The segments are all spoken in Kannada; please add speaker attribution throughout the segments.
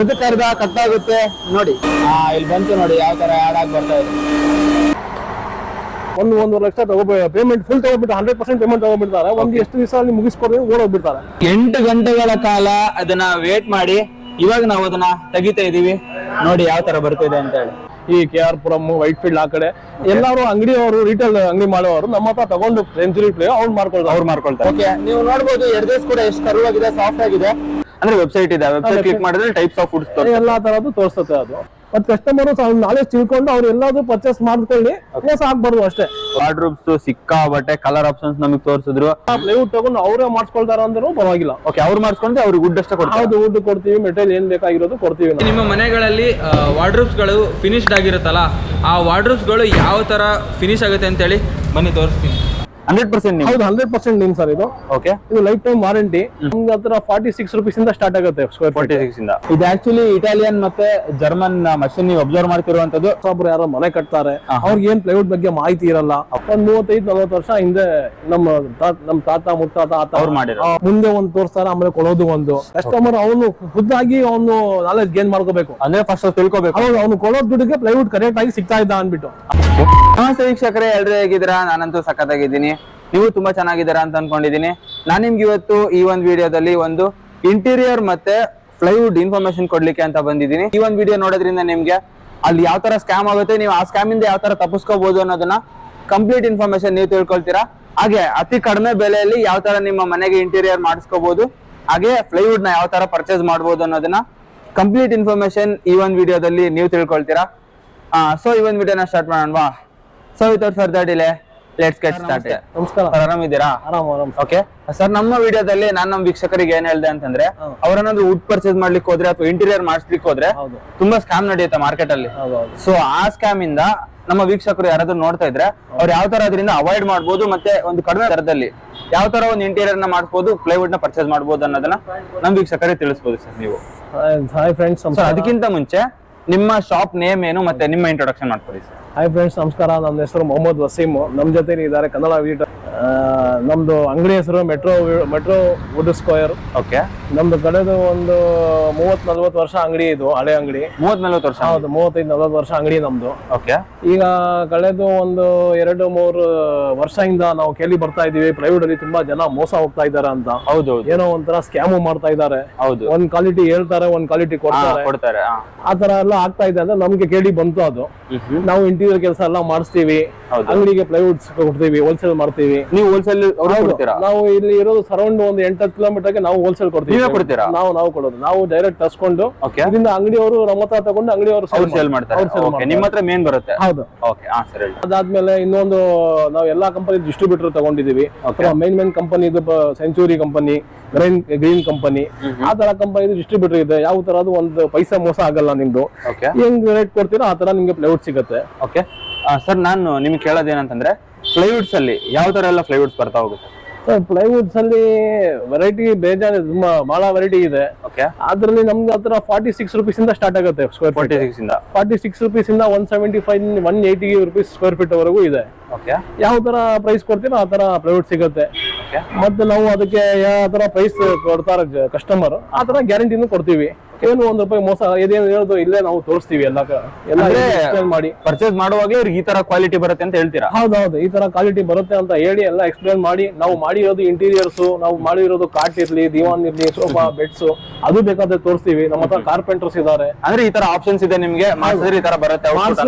Speaker 1: ಕರ್ದ ಕಟ್ ಆಗುತ್ತೆ ನೋಡಿ. ಇಲ್ಲಿ ಬಂತು ನೋಡಿ ಯಾವ ತರ ಆಡ್ ಆಗಿ ಬರ್ತಾ ಇದೆ.
Speaker 2: 1.5 ಲಕ್ಷ ಪೇಮೆಂಟ್ ಫುಲ್ ತಗೋಬಿಟ್ಟು 100% ಪೇಮೆಂಟ್ ತಗೋಬಿಡ್ತಾರೆ. ಎಷ್ಟು ದಿವಸ ಅಲ್ಲಿ ಮುಗಿಸ್ಕೊಂಡು ಓಡೋಗ್ಬಿಡ್ತಾರೆ.
Speaker 1: 8 ಗಂಟೆಗಳ ಕಾಲ ಅದನ್ನ ವೇಟ್ ಮಾಡಿ ಇವಾಗ ನಾವು ಅದನ್ನ ತೆಗಿತಾ ಇದೀವಿ ನೋಡಿ ಯಾವ ತರ ಬರ್ತಿದೆ ಅಂತ ಹೇಳಿ.
Speaker 2: ಈ KR ಪುರಂ ವೈಟ್ ಫೀಲ್ಡ್ ಆ ಕಡೆ ಎಲ್ಲಾರು ಅಂಗಡಿಯವರು ರಿಟೇಲ್ ಅಂಗಡಿ ಮಾಡೋರು ನಮ್ಮ ಹತ್ರ ತಗೊಂಡು ಸೆಂಚುರಿ ಪ್ಲೇ ಅವ್ರು ಮಾಡ್ಕೊಳ್ತಾರೆ.
Speaker 1: ಓಕೆ, ನೀವು ನೋಡಬಹುದು ಎಡ್ರೆಸ್ ಕೂಡ ಎಷ್ಟು ಕರುವಾಗಿದೆ, ಸಾಫ್ಟ್ ಆಗಿದೆ. ಅಂದ್ರೆ ವೆಬ್ಸೈಟ್ ಇದೆ, ವೆಬ್ಸೈಟ್ ಕ್ಲಿಕ್ ಮಾಡಿದ್ರೆ ಟೈಪ್ಸ್ ಆಫ್ ಫುಡ್ಸ್
Speaker 2: ಎಲ್ಲಾ ತರದ್ದು ತೋರಿಸುತ್ತೆ ಅದು. ಮತ್ತೆ ಕಸ್ಟಮರ್ ನಾಲೆಜ್ ತಿಳ್ಕೊಂಡು ಅವ್ರು ಎಲ್ಲಾದ್ರು ಪರ್ಚೇಸ್ ಮಾಡ್ಕೊಳ್ಳಿ, ಮೋಸ ಆಗ್ಬಾರ್ದು ಅಷ್ಟೇ.
Speaker 1: ವಾರ್ಡ್ರೋಬ್ಸ್ ಸಿಕ್ಕಾಬಟ್ಟೆ ಕಲರ್ ಆಪ್ಷನ್ಸ್ ನಮಗೆ ತೋರಿಸಿದ್ರು.
Speaker 2: ಪ್ಲೈವುಡ್ ತಗೊಂಡು ಅವರೇ ಮಾಡ್ಕೊಳ್ತಾರ ಅಂದ್ರೂ ಪರವಾಗಿಲ್ಲ.
Speaker 1: ಓಕೆ, ಅವ್ರು ಮಾಡ್ಕೊಂಡ್ರೆ ಅವ್ರಿಗೆ ವುಡ್ ಅಷ್ಟೇ ಕೊಡ್ತೀವಿ.
Speaker 2: ಹೌದು, ವುಡ್ ಕೊಡ್ತೀವಿ, ಮೆಟೀರಿಯಲ್ ಏನ್ ಬೇಕಾಗಿರೋದು ಕೊಡ್ತೀವಿ.
Speaker 3: ನಿಮ್ಮ ಮನೆಗಳಲ್ಲಿ ವಾರ್ಡ್ರೋಬ್ಸ್ ಗಳು ಫಿನಿಶ್ಡ್ ಆಗಿರುತ್ತಲ್ಲ, ಆ ವಾರ್ಡ್ರೋಬ್ಸ್ ಗಳು ಯಾವ ತರ ಫಿನಿಶ್ ಆಗುತ್ತೆ ಅಂತ ಹೇಳಿ ಬನ್ನಿ ತೋರಿಸ್ತೀನಿ.
Speaker 1: 100%
Speaker 2: ಹೌದು, 100% ನಿಮ್ ಸರ್ ಇದು.
Speaker 1: ಓಕೆ,
Speaker 2: ಇದು ಲೈಫ್ ಟೈಮ್ ವಾರಂಟಿ. ನಮ್ಗೆ ಹತ್ರ 46 rupees ಇಂದ ಸ್ಟಾರ್ಟ್ ಆಗುತ್ತೆ ಸ್ಕ್ವೇರ್ ಫೀಟ್.
Speaker 1: 46 ಇಂದ. ಇದು ಆಕ್ಚುಲಿ ಇಟಾಲಿಯನ್ ಮತ್ತೆ ಜರ್ಮನ್ ಮಷಿನ್ ನೀವು ಅಬ್ಸರ್ವ್ ಮಾಡ್ತಿರುವಂತದ್ದು.
Speaker 2: ಒಬ್ರು ಯಾರೋ ಮನೆ ಕಟ್ತಾರೆ, ಅವ್ರಿಗೆ ಏನ್ ಪ್ಲೈವುಡ್ ಬಗ್ಗೆ ಮಾಹಿತಿ ಇರಲ್ಲ. ಒಂದ್ 35-40 ವರ್ಷ ಹಿಂದೆ ನಮ್ಮ ತಾತ ಮುತ್ತಾತ
Speaker 1: ಅವ್ರು ಮಾಡಿರೋ
Speaker 2: ಮುಂದೆ ಒಂದು ತೋರಿಸ್ತಾರೆ, ಆಮೇಲೆ ಕೊಡೋದು ಒಂದು. ಕಸ್ಟಮರ್ ಅವನು ಖುದ್ದಾಗಿ ಅವನು ನಾಲೆಜ್ ಗೇನ್ ಮಾಡ್ಕೋಬೇಕು.
Speaker 1: ಅಂದ್ರೆ ಫಸ್ಟ್ ತಿಳ್ಕೋಬೇಕು.
Speaker 2: ಹೌದು, ಅವನು ಕೊಡೋ ದುಡ್ಡಿಗೆ ಪ್ಲೈವುಡ್ ಕರೆಕ್ಟ್ ಆಗಿ ಸಿಗ್ತಾ ಇದ್ದ ಅನ್ಬಿಟ್ಟು.
Speaker 1: ನಮಸ್ತೆ ವೀಕ್ಷಕರೇ, ಎಲ್ರು ಹೇಗಿದ್ದೀರಾ? ನಾನಂತೂ ಸಖತ್ತಾಗಿದ್ದೀನಿ, ನೀವು ತುಂಬಾ ಚೆನ್ನಾಗಿದ್ದೀರಾ ಅಂತ ಅನ್ಕೊಂಡಿದ್ದೀನಿ. ನಾನು ನಿಮ್ಗೆ ಇವತ್ತು ಈ ಒಂದು ವಿಡಿಯೋದಲ್ಲಿ ಒಂದು ಇಂಟೀರಿಯರ್ ಮತ್ತೆ ಪ್ಲೈವುಡ್ ಇನ್ಫಾರ್ಮೇಶನ್ ಕೊಡ್ಲಿಕ್ಕೆ ಅಂತ ಬಂದಿದ್ದೀನಿ. ಈ ಒಂದು ವಿಡಿಯೋ ನೋಡೋದ್ರಿಂದ ನಿಮ್ಗೆ ಅಲ್ಲಿ ಯಾವ ತರ ಸ್ಕ್ಯಾಮ್ ಆಗುತ್ತೆ, ನೀವು ಆ ಸ್ಕ್ಯಾಮ್ ಇಂದ ಯಾವ ತರ ತಪ್ಪಿಸ್ಕೋಬಹುದು ಅನ್ನೋದನ್ನ ಕಂಪ್ಲೀಟ್ ಇನ್ಫಾರ್ಮೇಶನ್ ನೀವು ತಿಳ್ಕೊಳ್ತೀರಾ. ಹಾಗೆ ಅತಿ ಕಡಿಮೆ ಬೆಲೆಯಲ್ಲಿ ಯಾವ ತರ ನಿಮ್ಮ ಮನೆಗೆ ಇಂಟೀರಿಯರ್ ಮಾಡಿಸ್ಕೋಬಹುದು, ಹಾಗೆ ಪ್ಲೈವುಡ್ ನ ಯಾವ ತರ ಪರ್ಚೇಸ್ ಮಾಡಬಹುದು ಅನ್ನೋದನ್ನ ಕಂಪ್ಲೀಟ್ ಇನ್ಫಾರ್ಮೇಶನ್ ಈ ಒಂದು ವಿಡಿಯೋದಲ್ಲಿ ನೀವು ತಿಳ್ಕೊಳ್ತೀರಾ. ಸೊ ಈ ಒಂದು ವಿಡಿಯೋನ ಸ್ಟಾರ್ಟ್ ಮಾಡೋಣವಾ? So without further delay let's get started.
Speaker 2: ನಮಸ್ಕಾರ,
Speaker 1: ಆರಾಮಿದ್ದೀರಾ?
Speaker 2: ಆರಾಮ್.
Speaker 1: ಓಕೆ ಸರ್, ನಮ್ಮ ವಿಡಿಯೋದಲ್ಲಿ ನಾನು ನಮ್ಮ ವೀಕ್ಷಕರಿಗೆ ಏನ್ ಹೇಳ್ದೆ ಅಂತಂದ್ರೆ, ಅವ್ರನ್ನಾದ್ರೂ ವುಡ್ ಪರ್ಚೇಸ್ ಮಾಡ್ಲಿಕ್ಕೆ ಹೋದ್ರೆ ಅಥವಾ ಇಂಟೀರಿಯರ್ ಮಾಡಿಸ್ಲಿಕ್ಕೆ ಹೋದ್ರೆ ತುಂಬಾ ಸ್ಕ್ಯಾಮ್ ನಡೆಯುತ್ತೆ ಮಾರ್ಕೆಟ್ ಅಲ್ಲಿ. ಸೊ ಆ ಸ್ಕ್ಯಾಮ್ ಇಂದ ನಮ್ಮ ವೀಕ್ಷಕರು ಯಾರಾದ್ರೂ ನೋಡ್ತಾ ಇದ್ರೆ ಅವ್ರು ಯಾವ ತರ ಅದರಿಂದ ಅವಾಯ್ಡ್ ಮಾಡ್ಬೋದು, ಮತ್ತೆ ಒಂದು ಕಡಿಮೆ ದರದಲ್ಲಿ ಯಾವ ತರ ಒಂದು ಇಂಟೀರಿಯರ್ ನ ಮಾಡಿಸಬಹುದು, ಪ್ಲೈವುಡ್ ನ ಪರ್ಚೇಸ್ ಮಾಡಬಹುದು ಅನ್ನೋದನ್ನ ನಮ್ಮ ವೀಕ್ಷಕರಿಗೆ ತಿಳಿಸಬಹುದು ಸರ್ ನೀವು.
Speaker 2: ಹಾಯ್ ಫ್ರೆಂಡ್ಸ್,
Speaker 1: ಅದಕ್ಕಿಂತ ಮುಂಚೆ ನಿಮ್ಮ ಶಾಪ್ ನೇಮ್ ಏನು ಮತ್ತೆ ನಿಮ್ಮ ಇಂಟ್ರೊಡಕ್ಷನ್ ಮಾಡ್ಕೊಳ್ಳಿ ಸರ್.
Speaker 2: ಹಾಯ್ ಫ್ರೆಂಡ್ಸ್, ನಮಸ್ಕಾರ. ನಮ್ಮ ಹೆಸರು ಮೊಹಮ್ಮದ್ ವಸೀಮ್. ನಮ್ಮ ಜೊತೆ ಇದ್ದಾರೆ ಕನ್ನಡ ವೀಟ್. ನಮ್ದು ಅಂಗಡಿ ಹೆಸರು ಮೆಟ್ರೋ ವುಡ್ ಸ್ಕ್ವೇರ್.
Speaker 1: ಓಕೆ,
Speaker 2: ನಮ್ದು ಕಳೆದು ಒಂದು 30-40 ವರ್ಷ ಅಂಗಡಿ, ಇದು ಹಳೆ ಅಂಗಡಿ.
Speaker 1: 30-40 ವರ್ಷ?
Speaker 2: ಹೌದು, 35-40 ವರ್ಷ ಅಂಗಡಿ ನಮ್ದು.
Speaker 1: ಓಕೆ,
Speaker 2: ಈಗ ಕಳೆದು ಒಂದು 2-3 ವರ್ಷದಿಂದ ನಾವು ಕೇಳಿ ಬರ್ತಾ ಇದೀವಿ, ಪ್ರೈವೇಟ್ ಅಲ್ಲಿ ತುಂಬಾ ಜನ ಮೋಸ ಹೋಗ್ತಾ ಇದಾರೆ ಅಂತ.
Speaker 1: ಹೌದು,
Speaker 2: ಏನೋ ಒಂಥರ ಸ್ಕ್ಯಾಮ್ ಮಾಡ್ತಾ ಇದಾರೆ.
Speaker 1: ಹೌದು,
Speaker 2: ಒಂದ್ ಕ್ವಾಲಿಟಿ ಹೇಳ್ತಾರೆ, ಒಂದ್ ಕ್ವಾಲಿಟಿ ಕೊಡ್ತಾರೆ. ಆ ತರ ಎಲ್ಲ ಆಗ್ತಾ ಇದೆ ಅಂತ ನಮ್ಗೆ ಕೇಳಿ ಬಂತು. ಅದು ನಾವು ಇಂಟೀರಿಯರ್ ಕೆಲಸ ಎಲ್ಲ ಮಾಡಿಸ್ತೀವಿ, ಅಂಗಡಿಗೆ ಪ್ಲೈವುಡ್ಸ್ ಕೊಡ್ತೀವಿ, ಹೋಲ್ಸೇಲ್ ಮಾಡ್ತೀವಿ.
Speaker 1: ನೀವು ಹೋಲ್ಸೇಲ್
Speaker 2: ನಾವು ಇಲ್ಲಿ ಇರೋದು ಸರೌಂಡ್ ಒಂದು 8-10 ಕಿಲೋಮೀಟರ್ಗೆ ನಾವು ಹೋಲ್ಸೇಲ್ ಕೊಡ್ತೀವಿ. ನಾವು ಕೊಡೋದು, ನಾವು ಡೈರೆಕ್ಟ್ ತರ್ಸ್ಕೊಂಡು ಇದರಿಂದ ಅಂಗಡಿಯವರು ನಮ್ಮ ಹತ್ರ ತಗೊಂಡು ಅಂಗಡಿಯವರು
Speaker 1: ಸೇಲ್ ಮಾಡ್ತಾರೆ. ನಿಮ್ಮ ಹತ್ರ ಮೇನ್ ಬರುತ್ತೆ.
Speaker 2: ಹೌದು. ಅದಾದ್ಮೇಲೆ ಇನ್ನೊಂದು ನಾವು ಎಲ್ಲಾ ಕಂಪನಿ ಡಿಸ್ಟ್ರಿಬ್ಯೂಟರ್ ತಗೊಂಡಿದೀವಿ. Main company century company, green company, ಆ ತರ ಕಂಪನಿ ಡಿಸ್ಟ್ರಿಬ್ಯೂಟರ್ ಇದೆ. ಯಾವ ತರ ಒಂದು ಪೈಸಾ ಮೋಸ ಆಗಲ್ಲ. ನಿಮ್ದು ಹೆಂಗ್ ರೇಟ್ ಕೊಡ್ತೀರಾ ಆ ತರ ನಿಮ್ಗೆ ಪ್ಲೈವುಡ್ ಸಿಗುತ್ತೆ.
Speaker 1: ಓಕೆ ಸರ್, ನಾನು ನಿಮ್ಗೆ ಕೇಳೋದೇನಂತಂದ್ರೆ, ಪ್ಲೈವುಡ್ಸ್ ಅಲ್ಲಿ ಯಾವ ತರ ಎಲ್ಲ ಪ್ಲೈವುಡ್ಸ್ ಬರ್ತಾ ಹೋಗುತ್ತೆ?
Speaker 2: ಪ್ಲೈವುಡ್ಸ್ ಅಲ್ಲಿ ವೆರೈಟಿ ಬೇಜಾನ್, ತುಂಬಾ ಬಹಳ ವೆರೈಟಿ ಇದೆ. ಅದ್ರಲ್ಲಿ ನಮ್ಗೆ ಹತ್ರ 46 rupees ಇಂದ ಸ್ಟಾರ್ಟ್ ಆಗುತ್ತೆ ಸ್ಕ್ವೇರ್ ಫೀಟ್. 46 rupees ಇಂದ 175-180 rupees ಸ್ಕ್ವೇರ್ ಫೀಟ್ ವರೆಗೂ ಇದೆ. ಯಾವ ತರ ಪ್ರೈಸ್ ಕೊಡ್ತೀರೋ ಆ ತರ ಪ್ಲೈವುಡ್ ಸಿಗುತ್ತೆ. ಮತ್ತೆ ನಾವು ಅದಕ್ಕೆ ಯಾವ ತರ ಪ್ರೈಸ್ ಕೊಡ್ತಾರ ಕಸ್ಟಮರ್, ಆ ತರ ಗ್ಯಾರಂಟಿನೂ ಕೊಡ್ತೀವಿ. ಏನು ₹1 ಮೋಸ ಇದೇನು ಹೇಳೋದು ಇಲ್ಲೇ ನಾವು ತೋರಿಸ್ತೀವಿ. ಎಲ್ಲ ಎಕ್ಸ್ಪ್ಲೇನ್ ಮಾಡಿ
Speaker 1: ಪರ್ಚೇಸ್ ಮಾಡುವಾಗ ಇವ್ರಿಗೆ ಈ ತರ ಕ್ವಾಲಿಟಿ ಬರುತ್ತೆ ಅಂತ ಹೇಳ್ತೀರಾ?
Speaker 2: ಹೌದೌದು, ಈ ತರ ಕ್ವಾಲಿಟಿ ಬರುತ್ತೆ ಅಂತ ಹೇಳಿ ಎಲ್ಲ ಎಕ್ಸ್ಪ್ಲೇನ್ ಮಾಡಿ, ನಾವು ಮಾಡಿರೋದು ಇಂಟೀರಿಯರ್ಸ್, ನಾವು ಮಾಡಿರೋದು ಕಾಟ್ ಇರ್ಲಿ, ದಿವಾನ್ ಇರ್ಲಿ, ಸೋಫಾ, ಬೆಡ್ಸ್, ಅದು ಬೇಕಾದ್ರೆ ತೋರಿಸ್ತೀವಿ. ನಮ್ಮ ಹತ್ರ ಕಾರ್ಪೆಂಟರ್ಸ್ ಇದಾರೆ.
Speaker 1: ಅಂದ್ರೆ ಈ ತರ ಆಪ್ಷನ್ಸ್ ಇದೆ ನಿಮ್ಗೆ, ಈ ತರ ಬರುತ್ತೆ.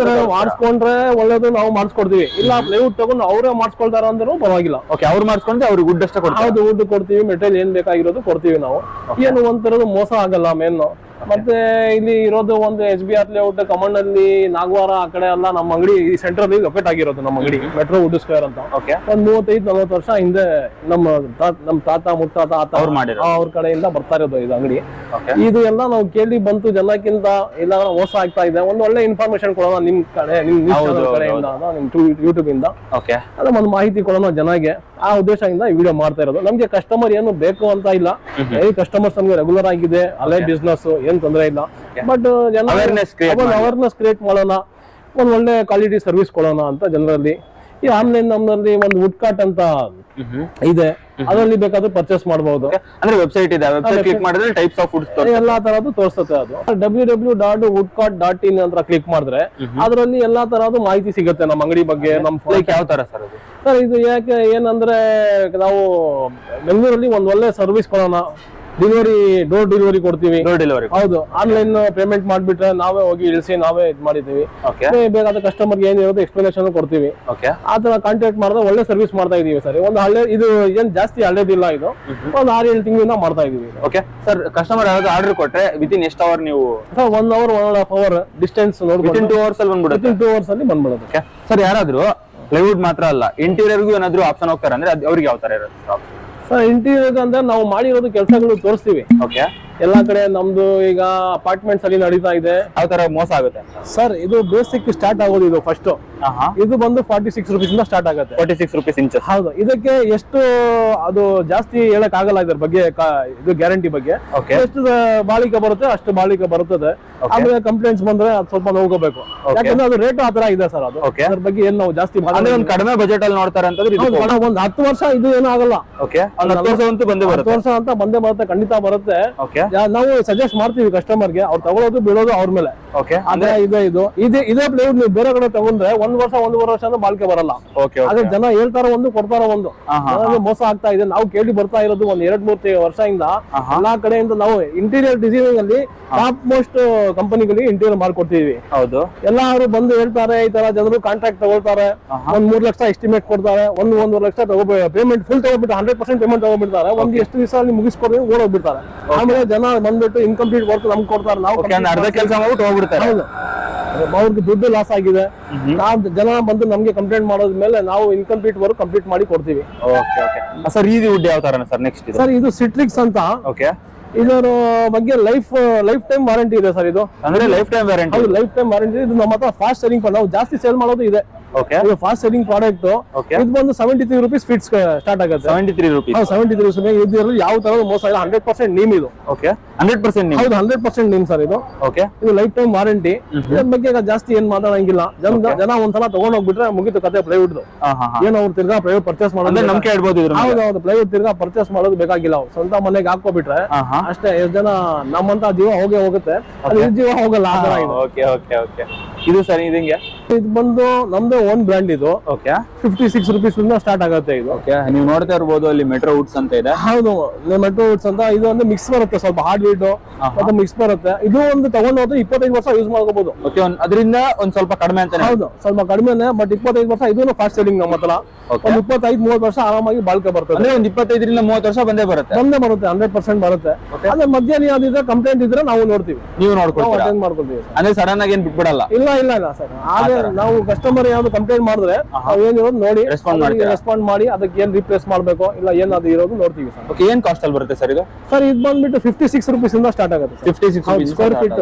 Speaker 2: ಮಾಡಿಸ್ಕೊಂಡ್ರೆ ಒಳ್ಳೇದು, ನಾವು ಮಾಡಿಸ್ಕೊಡ್ತೀವಿ. ಇಲ್ಲ ಪ್ಲೈವುಡ್ ತಗೊಂಡು ಅವರೇ ಮಾಡಿಸ್ಕೊಳ್ತಾರ ಅಂದ್ರೂ ಪರವಾಗಿಲ್ಲ.
Speaker 1: ಓಕೆ, ಅವ್ರು ಮಾಡಿಸ್ಕೊಂಡ್ರೆ ಅವ್ರಿಗೆ ವುಡ್ ಅಷ್ಟೇ ಕೊಡ್ತೀವಿ.
Speaker 2: ಹೌದು, ವುಡ್ ಕೊಡ್ತೀವಿ, ಮೆಟೀರಿಯಲ್ ಏನ್ ಬೇಕಾಗಿರೋದು ಕೊಡ್ತೀವಿ ನಾವು. ಏನು ಒಂಥರದ್ದು ಮೋಸ ಆಗಲ್ಲ ಮೇನ್. ಮತ್ತೆ ಇಲ್ಲಿ ಇರೋದು ಒಂದು SBR ಲೇಔಟ್, ಕಮಂಡಲ್ಲಿ, ನಾಗವಾರ ಆ ಕಡೆ ಎಲ್ಲ ನಮ್ಮ ಅಂಗಡಿ ಈ ಸೆಂಟರ್ ಅಲ್ಲಿ ಲೊಕೇಟ್ ಆಗಿರೋದು ನಮ್ಮ ಅಂಗಡಿ ಮೆಟ್ರೋ ವುಡ್ ಸ್ಕ್ವೇರ್ ಅಂತ. ಒಂದ್ 35-40 ವರ್ಷ ಹಿಂದೆ ನಮ್ಮ ತಾತ ಮುತ್ತಾತ ಅವ್ರ ಕಡೆಯಿಂದ ಬರ್ತಾ ಇರೋದು ಇದು ಅಂಗಡಿ. ಇದು ಎಲ್ಲ ನಾವು ಕೇಳಿ ಬಂತು ಜನಕ್ಕಿಂತ ಎಲ್ಲ ಮೋಸ ಆಗ್ತಾ ಇದೆ. ಒಂದ್ ಒಳ್ಳೆ ಇನ್ಫಾರ್ಮೇಶನ್ ಕೊಡೋಣ ನಿಮ್ ಕಡೆ, ನಿಮ್ ಕಡೆಯಿಂದ, ನಿಮ್ ಯೂಟ್ಯೂಬ್ ಇಂದ ಅದ ಒಂದು ಮಾಹಿತಿ ಕೊಡೋಣ ಜನಗೆ. ಆ ಉದ್ದೇಶದಿಂದ ಈ ವಿಡಿಯೋ ಮಾಡ್ತಾ ಇರೋದು. ನಮ್ಗೆ ಕಸ್ಟಮರ್ ಏನು ಬೇಕು ಅಂತ ಇಲ್ಲ, ಕಸ್ಟಮರ್ಸ್ ನಮ್ಗೆ ರೆಗ್ಯುಲರ್ ಆಗಿದೆ, ಅಲ್ಲೇ ಬಿಸ್ನೆಸ್, ಏನ್ ತೊಂದರೆ ಇಲ್ಲ. ಬಟ್ ಅವೇರ್ನೆಸ್ ಕ್ರಿಯೇಟ್ ಮಾಡೋಣ, ಒಂದ್ ಒಳ್ಳೆ ಕ್ವಾಲಿಟಿ ಸರ್ವಿಸ್ ಕೊಡೋಣ ಅಂತ ಜನರಲ್ಲಿ. ಈ ಆನ್ಲೈನ್ ನಮ್ಮಲ್ಲಿ ಒಂದು ವುಡ್ ಕಾರ್ಟ್ ಅಂತ ಇದೆ. ಅದರಲ್ಲಿ ಬೇಕಾದ್ರೆ ಪರ್ಚೇಸ್ ಮಾಡಬಹುದು.
Speaker 1: ಅಂದ್ರೆ ವೆಬ್ಸೈಟ್ ಇದೆ, ವೆಬ್ಸೈಟ್ ಕ್ಲಿಕ್ ಮಾಡಿದ್ರೆ ಟೈಪ್ಸ್ ಆಫ್ ಫುಡ್ಸ್
Speaker 2: ಎಲ್ಲಾ ತರದ್ದು ತೋರಿಸುತ್ತೆ. ಅದು www.woodcart.in ಅಂತ ಕ್ಲಿಕ್ ಮಾಡಿದ್ರೆ ಅದರಲ್ಲಿ ಎಲ್ಲಾ ತರದ್ದು ಮಾಹಿತಿ ಸಿಗುತ್ತೆ ನಮ್ಮ ಅಂಗಡಿ ಬಗ್ಗೆ. ನಮ್ಮ
Speaker 1: ಯಾವ ತರ ಸರ್ ಅದು?
Speaker 2: ಸರ್ ಇದು ಯಾಕೆ ಏನಂದ್ರೆ ನಾವು ಬೆಂಗಳೂರಲ್ಲಿ ಒಂದ್ ಒಳ್ಳೆ ಸರ್ವಿಸ್ ಕೊಡೋಣ, ಡೋರ್ ಡೆಲಿವರಿ ಕೊಡ್ತೀವಿ. ಹೌದು, ಆನ್ಲೈನ್ ಪೇಮೆಂಟ್ ಮಾಡ್ಬಿಟ್ರೆ ನಾವೇ ಹೋಗಿ ಇಳಿಸಿ ನಾವೇ ಇದ್ ಮಾಡಿದೀವಿ. ಬೇಕಾದ ಕಸ್ಟಮರ್ ಏನಿರೋದು ಎಕ್ಸ್ಪ್ಲನೇಷನ್ ಕೊಡ್ತೀವಿ. ಆ ತರ ಕಾಂಟ್ಯಾಕ್ಟ್ ಮಾಡಿದ್ರೆ ಒಳ್ಳೆ ಸರ್ವಿಸ್ ಮಾಡ್ತಾ ಇದೀವಿ ಸರ್. ಒಂದು ಹಳ್ಳಿ ಇದು ಏನ್ ಜಾಸ್ತಿ ಹಳ್ಳೇದಿಲ್ಲ, ಇದು ಒಂದು 6-7 ತಿಂಗಳಿಂದ ಮಾಡ್ತಾ ಇದೀವಿ.
Speaker 1: ಓಕೆ ಸರ್, ಕಸ್ಟಮರ್ ಯಾವ್ದು ಆರ್ಡರ್ ಕೊಟ್ರೆ ವಿತಿನ್ ಎಷ್ಟು ಅವರ್ ನೀವು?
Speaker 2: ಸರ್ 1 hour 1.5 hour ಡಿಸ್ಟೆನ್ಸ್ ನೋಡ್ಕೊಂಡು
Speaker 1: 2 hours ಅಲ್ಲಿ ಬಂದ್ಬಿಡುತ್ತೆ.
Speaker 2: 2 hours ಅಲ್ಲಿ ಬಂದ್ಬಿಡುತ್ತೆ.
Speaker 1: ಸರ್ ಯಾರಾದ್ರೂ ಪ್ಲೈವುಡ್ ಮಾತ್ರ ಅಲ್ಲ, ಇಂಟೀರಿಯರ್ಗೂ ಏನಾದ್ರು ಆಪ್ಷನ್ ಹೋಗ್ತಾರೆ ಅಂದ್ರೆ ಅವ್ರಿಗೆ ಯಾವ ತರ ಇರುತ್ತೆ?
Speaker 2: ಸರ್ ಇಂಟೀರಿಯರ್ ಅಂದ್ರೆ ನಾವು ಮಾಡಿರೋದು ಕೆಲಸಗಳು ತೋರಿಸ್ತೀವಿ.
Speaker 1: ಓಕೆ,
Speaker 2: ಎಲ್ಲಾ ಕಡೆ ನಮ್ದು ಈಗ ಅಪಾರ್ಟ್ಮೆಂಟ್ಸ್ ಅಲ್ಲಿ ನಡೀತಾ ಇದೆ.
Speaker 1: ಯಾವ ತರ ಮೋಸ ಆಗುತ್ತೆ
Speaker 2: ಸರ್? ಇದು ಬೇಸಿಕ್ ಸ್ಟಾರ್ಟ್ ಆಗೋದು ಇದು ಫಸ್ಟ್. ಇದು ಬಂದು 46 rupees ಇಂದ ಸ್ಟಾರ್ಟ್ ಆಗುತ್ತೆ.
Speaker 1: 46 rupees ಇಂಚ್.
Speaker 2: ಹೌದು, ಇದಕ್ಕೆ ಎಷ್ಟು ಅದು ಜಾಸ್ತಿ ಹೇಳಕ್ ಆಗಲ್ಲ ಇದ್ರ ಬಗ್ಗೆ, ಇದು ಗ್ಯಾರಂಟಿ ಬಗ್ಗೆ. ಎಷ್ಟು ಬಾಳಿಕೆ ಬರುತ್ತೆ ಅಷ್ಟು ಬಾಳಿಕೆ ಬರುತ್ತದೆ. ಆಮೇಲೆ ಕಂಪ್ಲೇಂಟ್ಸ್ ಬಂದ್ರೆ ಅದು ಸ್ವಲ್ಪ ನೋಡ್ಕೋಬೇಕು, ಯಾಕಂದ್ರೆ ಅದು ರೇಟ್ ಆತರ ಇದೆ ಸರ್. ಅದು ಅದ್ರ ಬಗ್ಗೆ ಏನ್ ನಾವು ಜಾಸ್ತಿ
Speaker 1: ಒಂದು ಕಡಿಮೆ ಬಜೆಟ್ ಅಲ್ಲಿ ನೋಡ್ತಾರೆ ಅಂತಂದ್ರೆ
Speaker 2: ಒಂದು 10 ವರ್ಷ ಇದು ಏನೂ ಆಗಲ್ಲ.
Speaker 1: 10 ವರ್ಷ ಅಂತೂ ಬಂದೇ ಬರುತ್ತೆ.
Speaker 2: 10 ವರ್ಷ ಅಂತ ಬಂದೇ ಬರುತ್ತೆ, ಖಂಡಿತ ಬರುತ್ತೆ. ನಾವು ಸಜೆಸ್ಟ್ ಮಾಡ್ತೀವಿ ಕಸ್ಟಮರ್ಗೆ, ಅವ್ರು ತಗೊಳ್ಳೋದು ಬಿಡೋದು ಅವ್ರ ಮೇಲೆ. ಅಂದ್ರೆ ಇದೇ ಪ್ಲೈವುಡ್ ನೀವು ಬೇರೆ ಕಡೆ ತಗೊಂಡ್ರೆ 1 ವರ್ಷ 1.5 ವರ್ಷ ಬಾಳಿಕೆ ಬರಲ್ಲ. ಆದ್ರೆ ಜನ ಹೇಳ್ತಾರ ಒಂದು ಕೊಡ್ತಾರ ಒಂದು, ಮೋಸ ಆಗ್ತಾ ಇದೆ. ನಾವು ಕೇಳಿ ಬರ್ತಾ ಇರೋದು ಒಂದ್ 2-3 ವರ್ಷದಿಂದ ಎಲ್ಲಾ ಕಡೆಯಿಂದ ನಾವು ಇಂಟೀರಿಯರ್ ಡಿಸೈನಿಂಗ್ ಅಲ್ಲಿ ಟಾಪ್ ಮೋಸ್ಟ್ ಕಂಪನಿಗಳಿಗೆ ಇಂಟೀರಿಯರ್ ಮಾಡ್ಕೊಡ್ತೀವಿ.
Speaker 1: ಹೌದು,
Speaker 2: ಎಲ್ಲಾರು ಬಂದು ಹೇಳ್ತಾರೆ ಈ ತರ ಜನರು ಕಾಂಟ್ರಾಕ್ಟ್ ತಗೊಳ್ತಾರೆ, 1-3 ಲಕ್ಷ ಎಸ್ಟಿಮೇಟ್ ಕೊಡ್ತಾರೆ, 1-1.5 ಲಕ್ಷ ಪೇಮೆಂಟ್ ಫುಲ್ ತಗೋಬಿಟ್ಟು 100% ಪೇಮೆಂಟ್ ತಗೋಬಿಡ್ತಾರೆ. ಒಂದು ಎಷ್ಟು ದಿವಸ ಅಲ್ಲಿ ಮುಗಿಸ್ಕೊಡ್ತೀವಿ ಓಡೋಗ್ಬಿಡ್ತಾರೆ. ಆಮೇಲೆ ಜನ ಬಂದ್ಬಿಟ್ಟು ಇನ್ಕಂಪ್ಲೀಟ್ ವರ್ಕ್ ನಮ್ಗೆ ಕೊಡ್ತಾರೆ, ನಾವು
Speaker 1: ಅರ್ಧ ಕೆಲಸ ಮಾಡ್ಬಿಟ್ಟು ಹೋಗ್ಬಿಡ್ತಾರೆ.
Speaker 2: ಹೌದು, ಅವ್ರಿಗೆ ದುಡ್ಡು ಲಾಸ್ ಆಗಿದೆ. ಜನ ಬಂದು ನಮ್ಗೆ ಕಂಪ್ಲೇಂಟ್ ಮಾಡೋದ್ಮೇಲೆ ನಾವು ಇನ್ಕಂಪ್ಲೀಟ್ ವರ್ಕ್ ಕಂಪ್ಲೀಟ್ ಮಾಡಿ ಕೊಡ್ತೀವಿ.
Speaker 1: ಸರ್ ಈ ವುಡ್ ಯಾವ ತರ ಸರ್? ನೆಕ್ಸ್ಟ್
Speaker 2: ಸರ್ ಇದು ಸಿಟ್ರಿಕ್ಸ್ ಅಂತ. ಇದರ ಬಗ್ಗೆ ಲೈಫ್ ಟೈಮ್ ವಾರಂಟಿ ಇದೆ ಸರ್. ಇದು
Speaker 1: ಅಂದ್ರೆ ಲೈಫ್ ಟೈಮ್ ವಾರಂಟಿ.
Speaker 2: ಹೌದು, ಲೈಫ್ ಟೈಮ್ ವಾರಂಟಿ. ಇದು ನಮ್ಮ ಹತ್ರ ಫಾಸ್ಟ್ ಸೆಲ್ಲಿಂಗ್, ನಾವು ಜಾಸ್ತಿ ಸೇಲ್ ಮಾಡೋದು ಇದೆ. ಇದು ಫಾಸ್ಟ್ ಸೆಲ್ಲಿಂಗ್ ಪ್ರಾಡಕ್ಟ್. ಇದು ಬಂದು 73 rupees ಫೀಟ್ ಸ್ಟಾರ್ಟ್ ಆಗುತ್ತೆ.
Speaker 1: 73 rupees.
Speaker 2: 73 rupees. ಇದರಲ್ಲಿ ಯಾವ ತರದ ಮೋಸ ಇಲ್ಲ, 100% ನೀಮ್ ಇದು.
Speaker 1: 100% ನೀಮ್.
Speaker 2: ಹೌದು, 100% ನೀಮ್ ಸರ್ ಇದು. ಇದು ಲೈಫ್ ಟೈಮ್ ವಾರಂಟಿ. ಇದ್ರ ಬಗ್ಗೆ ಜಾಸ್ತಿ ಏನ್ ಮಾತಾಡಂಗಿಲ್ಲ. ಜನ ಒಂದ್ಸಲ ತಗೊಂಡ್ ಹೋಗ್ಬಿಟ್ರೆ ಮುಗಿತು ಕತೆ ಪ್ಲೈವುಡ್. ಏನು ಅವ್ರು ತಿರ್ಗಾ ಪ್ಲೈವುಡ್ ಪರ್ಚೇಸ್ ಮಾಡೋದು
Speaker 1: ನಂಬಿಕೆ ಇಡ್ಬೋದು.
Speaker 2: ಹೌದು, ಪ್ಲೈವುಡ್ ತಿರ್ಗಾ ಪರ್ಚೇಸ್ ಮಾಡೋದು ಬೇಕಾಗಿಲ್ಲ. ಅವ್ರು ಸ್ವಂತ ಮನೆಗೆ ಹಾಕೋಬಿಟ್ರೆ ಅಷ್ಟೇ. ಎಷ್ಟು ಜನ ನಮ್ಮಂತ ಜೀವ ಹೋಗುತ್ತೆ, ಅದು ಜೀವ ಹೋಗಲ್ಲ.
Speaker 1: ಇದು ಸರ್ ಇದಂಗೆ
Speaker 2: ಇದು ಬಂದು ನಮ್ದು ಓನ್ ಬ್ರ್ಯಾಂಡ್. ಇದು 56 rupees ಇಂದ ಸ್ಟಾರ್ಟ್ ಆಗುತ್ತೆ. ಇದು
Speaker 1: ನೀವು ನೋಡ್ತಾ ಇರ್ಬೋದು, ಅಲ್ಲಿ ಮೆಟ್ರೋ ವುಡ್ಸ್ ಅಂತ ಇದೆ.
Speaker 2: ಹೌದು, ಮೆಟ್ರೋ ವುಡ್ಸ್ ಅಂತ. ಇದು ಒಂದು ಮಿಕ್ಸ್ ಬರುತ್ತೆ, ಸ್ವಲ್ಪ ಹಾರ್ಡ್ ವುಡ್ ಮತ್ತೆ ಮಿಕ್ಸ್ ಬರುತ್ತೆ. ಇದು ಒಂದು ತಗೊಂಡು ಹೋದ್ರೆ 25 ವರ್ಷ ಯೂಸ್ ಮಾಡ್ಕೋಬಹುದು.
Speaker 1: ಅದರಿಂದ ಒಂದ್ ಸ್ವಲ್ಪ ಕಡಿಮೆ ಅಂತ.
Speaker 2: ಹೌದು, ಸ್ವಲ್ಪ ಕಡಿಮೆನೆ, ಬಟ್ 25 ವರ್ಷ. ಇದನ್ನು ಫಾಸ್ಟ್ ಸೆಲ್ಲಿಂಗ್ ನಮ್ಮ ಹತ್ರ. ಒಂದು 25-30 ವರ್ಷ ಆರಾಮಾಗಿ ಬಾಳ್ಕೆ ಬರ್ತದೆ.
Speaker 1: ಅಂದ್ರೆ ಒಂದು 25 ರಿಂದ 30 ವರ್ಷ ಬಂದೇ ಬರುತ್ತೆ.
Speaker 2: 100% ಬರುತ್ತೆ. ಅದೇ ಮಧ್ಯ ಯಾವ್ದಿದ್ರೆ ಕಂಪ್ಲೇಂಟ್ ಇದ್ರೆ ನಾವು ನೋಡ್ತೀವಿ,
Speaker 1: ನೀವು ನೋಡ್ಕೊಂಡು
Speaker 2: ಅಟೆಂಡ್ ಮಾಡ್ಕೊಳ್ತೀವಿ.
Speaker 1: ಅಂದ್ರೆ ಸಡನ್ ಆಗಿ ಏನ್ ಬಿಟ್ಬಿಡಲ್ಲ.
Speaker 2: ಇಲ್ಲ ಸರ್. ಆದ್ರೆ ನಾವು ಕಸ್ಟಮರ್ ಯಾವ್ದು ಕಂಪ್ಲೇಂಟ್ ಮಾಡಿದ್ರೆ ಏನಿರೋದು ನೋಡಿ ರೆಸ್ಪಾಂಡ್ ಮಾಡಿ ಅದಕ್ಕೆ ಏನ್ ರಿಪ್ಲೇಸ್ ಮಾಡ್ಬೇಕು ಇಲ್ಲ ಏನಾದ್ರು ಇರೋದು ನೋಡ್ತೀವಿ ಸರ್.
Speaker 1: ಏನ್ ಕಾಸ್ಟ್ ಅಲ್ಲಿ ಬರುತ್ತೆ ಸರ್ ಇದು?
Speaker 2: ಸರ್ ಇದು ಬಂದ್ಬಿಟ್ಟು 56 rupees ಇಂದ ಸ್ಟಾರ್ಟ್ ಆಗುತ್ತೆ.
Speaker 1: 56 rupees
Speaker 2: square feet.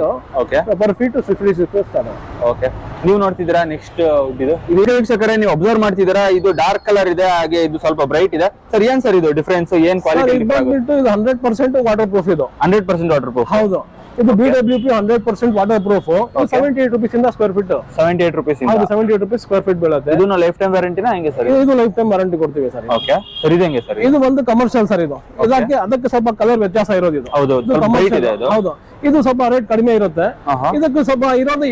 Speaker 2: Per feet 56 rupees start ಆಗುತ್ತೆ.
Speaker 1: ನೀವು ನೋಡ್ತಿದ್ದೀರಾ ನೆಕ್ಸ್ಟ್ ಇದು ವಿಡಿಯೋ ವೀಕ್ಷಕರೇ, ನೀವು ಅಬ್ಸರ್ವ್ ಮಾಡ್ತಿದ್ದೀರಾ, ಇದು ಡಾರ್ಕ್ ಕಲರ್ ಇದೆ, ಹಾಗೆ ಇದು ಸ್ವಲ್ಪ ಬ್ರೈಟ್ ಇದೆ. ಸರ್ ಏನ್ ಸರ್ ಇದು ಡಿಫರೆನ್ಸ್? ಏನ್ ಕ್ವಾಲಿಟಿ?
Speaker 2: ಇದು ಬಂದ್ಬಿಟ್ಟು ಇದು 100% ವಾಟರ್ ಪ್ರೂಫ್. ಇದು
Speaker 1: 100% ವಾಟರ್ ಪ್ರೂಫ್.
Speaker 2: ಹೌದು, ಇದು BWP 100% ವಾಟರ್ ಪ್ರೂಫ್. 78 rupees ಇಂದ ಸ್ಕ್ವೇರ್ ಫೀಟ್.
Speaker 1: 78 rupees.
Speaker 2: ಹೌದು, 78 rupees ಸ್ಕ್ವೇರ್ ಫೀಟ್ ಬೀಳುತ್ತೆ.
Speaker 1: ಇದನ್ನ ಲೈಫ್ ಟೈಮ್ ವಾರಂಟಿನಾ ಹೆಂಗೆ ಸರ್?
Speaker 2: ಇದು ಲೈಫ್ ಟೈಮ್ ವಾರಂಟಿ ಕೊಡ್ತೀವಿ ಸರ್.
Speaker 1: ಓಕೆ ಸರ್, ಇದು ಹೆಂಗೆ ಸರ್?
Speaker 2: ಇದು ಒಂದು ಕಮರ್ಷಿಯಲ್ ಸರ್. ಇದು ಅದಕ್ಕೆ ಸ್ವಲ್ಪ ಕಲರ್ ವ್ಯತ್ಯಾಸ ಇರೋದು. ಇದು
Speaker 1: ಹೌದು, ಬ್ರೈಟ್ ಇದೆ.
Speaker 2: ಹೌದು, ಇದು ಸ್ವಲ್ಪ ರೇಟ್ ಕಡಿಮೆ ಇರುತ್ತೆ. ಇದಕ್ಕೂ ಸ್ವಲ್ಪ ಇರೋದು